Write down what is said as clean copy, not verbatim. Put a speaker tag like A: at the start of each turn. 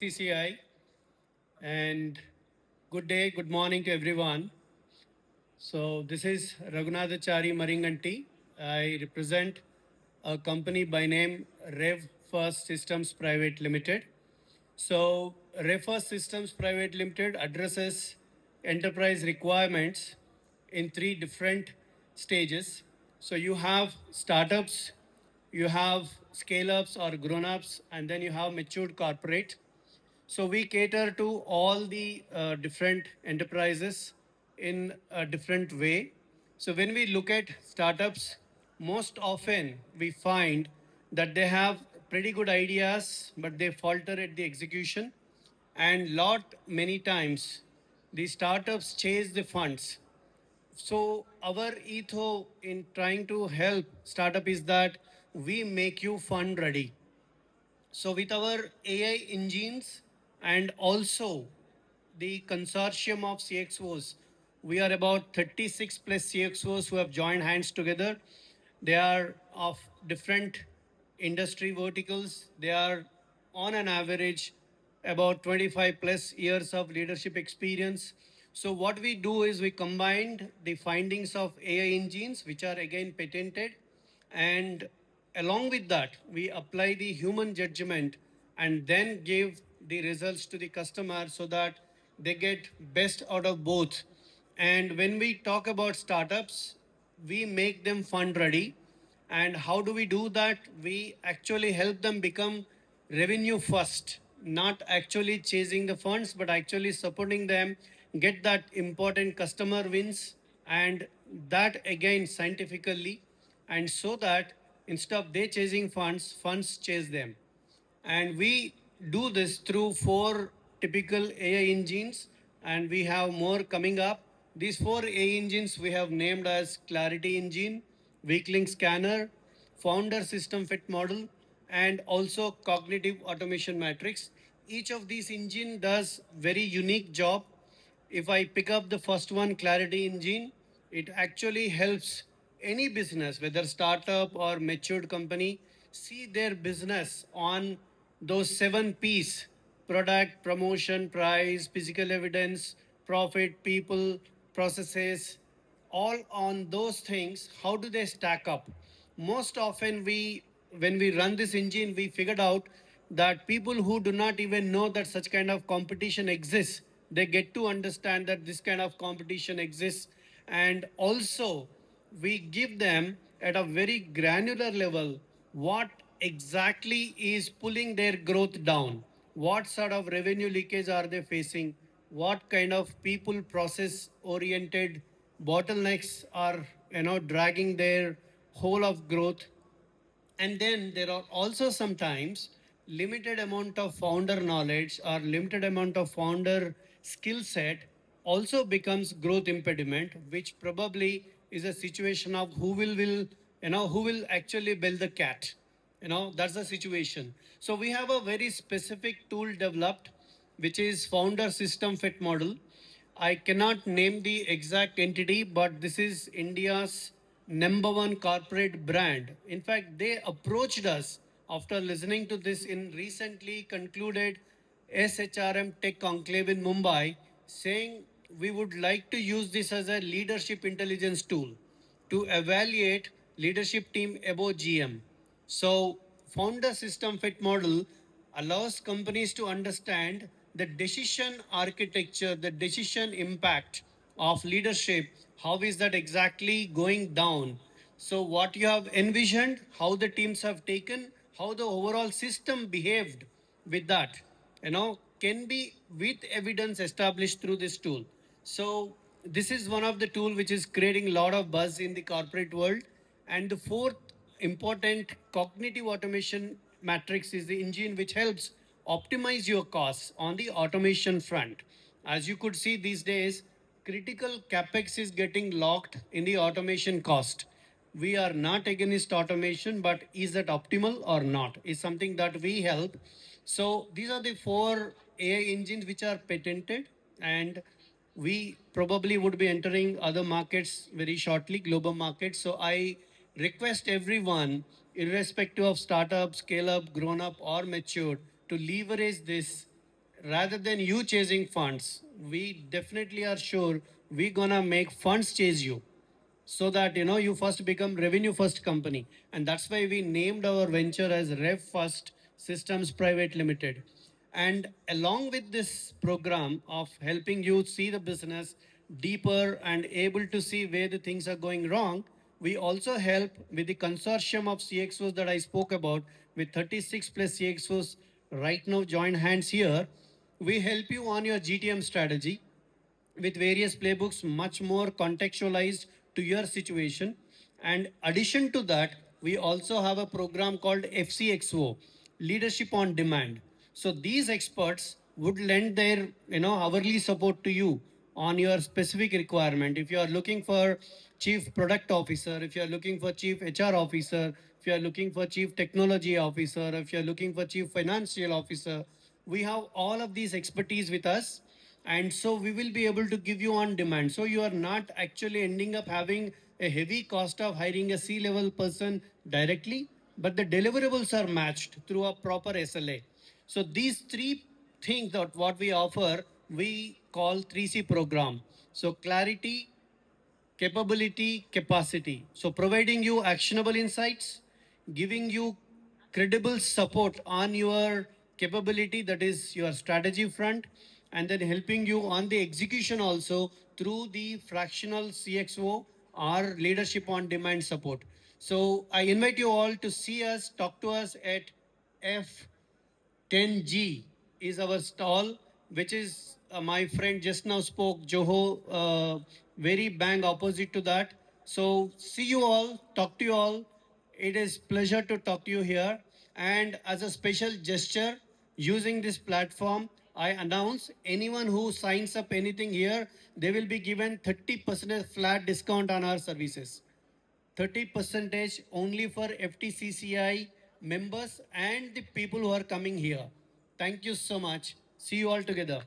A: CCI, and good day, good morning to everyone. So, this is Raghunadachari Maringanti. I represent a company by name Rev First Systems Private Limited. So, Rev First Systems Private Limited addresses enterprise requirements in three different stages. So, you have startups, you have scale ups or grown ups, and then you have matured corporate. So we cater to all the different enterprises in a different way. So when we look at startups, most often we find that they have pretty good ideas, but they falter at the execution. And lot many times the startups chase the funds. So our ethos in trying to help startup is that we make you fund ready. So, with our AI engines and also the consortium of CXOs, we are about 36 plus CXOs who have joined hands together. They are of different industry verticals. They are on an average about 25 plus years of leadership experience. So what we do is we combined the findings of AI engines, which are again patented, and along with that, we apply the human judgment and then give the results to the customer so that they get best out of both. And when we talk about startups, we make them fund ready. And how do we do that? We actually help them become revenue first, not actually chasing the funds, but actually supporting them get that important customer wins, and that again scientifically, and so that instead of they chasing funds, funds chase them. And we do this through four typical AI engines, and we have more coming up. These four AI engines we have named as Clarity Engine, Weak Link Scanner, Founder System Fit Model, and also Cognitive Automation Matrix. Each of these engine does very unique job. If I pick up the first one, Clarity Engine, it actually helps any business, whether startup or matured company, see their business on those seven P's: product, promotion, price, physical evidence, profit, people, processes, all on those things. How do they stack up? Most often, when we run this engine, we figured out that people who do not even know that such kind of competition exists, they get to understand that this kind of competition exists. And also we give them at a very granular level what exactly is pulling their growth down, what sort of revenue leakage are they facing, what kind of people process oriented bottlenecks are dragging their whole of growth. And then there are also sometimes limited amount of founder knowledge or limited amount of founder skill set also becomes growth impediment, which probably is a situation of who will actually build the cat. That's the situation. So we have a very specific tool developed, which is founder system fit model. I cannot name the exact entity, but this is India's number one corporate brand. In fact, they approached us after listening to this in recently concluded SHRM Tech Conclave in Mumbai, saying we would like to use this as a leadership intelligence tool to evaluate leadership team above GM. So, founder system fit model allows companies to understand the decision architecture, the decision impact of leadership. How is that exactly going down? So, what you have envisioned, how the teams have taken, how the overall system behaved with that, can be with evidence established through this tool. So, this is one of the tool which is creating a lot of buzz in the corporate world. And the fourth important cognitive automation matrix is the engine which helps optimize your costs on the automation front. As you could see these days, critical capex is getting locked in the automation cost. We are not against automation, but is that optimal or not is something that we help. So these are the four AI engines which are patented, and we probably would be entering other markets very shortly, global markets. So I request everyone, irrespective of startup, scale up, grown up, or matured, to leverage this rather than you chasing funds, we definitely are sure we gonna make funds chase you, so that you first become revenue first company. And that's why we named our venture as Rev First Systems Private Limited. And along with this program of helping you see the business deeper and able to see where the things are going wrong, we also help with the consortium of CXOs that I spoke about, with 36 plus CXOs right now join hands here. We help you on your GTM strategy with various playbooks much more contextualized to your situation. And addition to that, we also have a program called FCXO, Leadership on Demand. So these experts would lend their hourly support to you on your specific requirement. If you are looking for chief product officer, if you are looking for chief HR officer, if you are looking for chief technology officer, if you are looking for chief financial officer, we have all of these expertise with us. And so we will be able to give you on demand, so you are not actually ending up having a heavy cost of hiring a C-level person directly, but the deliverables are matched through a proper SLA. So these three things that what we offer, we call 3C program. So clarity, capability, capacity. So providing you actionable insights, giving you credible support on your capability, that is your strategy front, and then helping you on the execution also through the fractional CXO or leadership on demand support. So I invite you all to see us, talk to us at F 10G is our stall, which is my friend just now spoke, Joho, very bang opposite to that. So see you all, talk to you all. It is pleasure to talk to you here. And as a special gesture, using this platform, I announce anyone who signs up anything here, they will be given 30% flat discount on our services. 30 percentage only for FTCCI members and the people who are coming here. Thank you so much. See you all together.